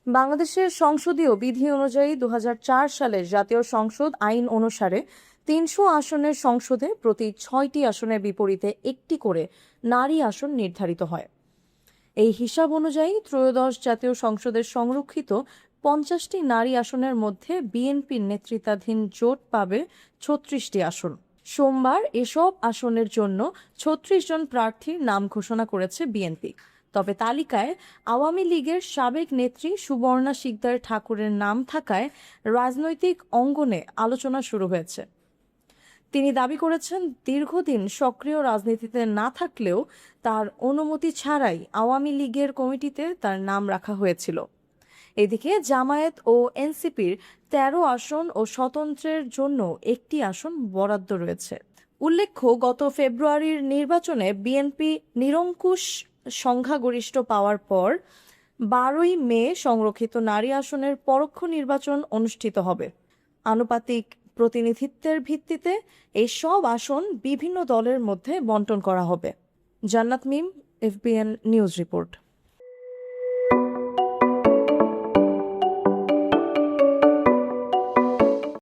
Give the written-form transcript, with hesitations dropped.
বাংলাদেশের সংসদীয় বিধি অনুযায়ী 2004 সালের জাতীয় সংসদ আইন অনুসারে 300 আসনের সংসদে প্রতি 6টি আসনের বিপরীতে একটি করে নারী আসন নির্ধারিত হয়। এই হিসাব অনুযায়ী ত্রয়োদশ জাতীয় সংসদের সংরক্ষিত 50টি নারী আসনের মধ্যে বিএনপির নেতৃত্বাধীন জোট পাবে 36টি আসন। সোমবার এসব আসনের জন্য 36 জন প্রার্থীর নাম ঘোষণা করেছে বিএনপি। তবে তালিকায় আওয়ামী লীগের সাবেক নেত্রী সুবর্ণা শিকদার ঠাকুরের নাম থাকায় রাজনৈতিক অঙ্গনে আলোচনা শুরু হয়েছে। তিনি দাবি করেছেন, দীর্ঘদিন সক্রিয় রাজনীতিতে না থাকলেও তার অনুমতি ছাড়াই আওয়ামী লীগের কমিটিতে তার নাম রাখা হয়েছিল। এদিকে জামায়াত ও এনসিপির 13 আসন ও স্বতন্ত্রের জন্য একটি আসন বরাদ্দ রয়েছে। উল্লেখ্য, গত ফেব্রুয়ারির নির্বাচনে বিএনপি নিরঙ্কুশ সংখ্যাগরিষ্ঠ পাওয়ার পর 12ই মে সংরক্ষিত নারী আসনের পরোক্ষ নির্বাচন অনুষ্ঠিত হবে। আনুপাতিক প্রতিনিধিত্বের ভিত্তিতে এই সব আসন বিভিন্ন দলের মধ্যে বণ্টন করা হবে। জান্নাত মিম, এফবিএন নিউজ রিপোর্ট।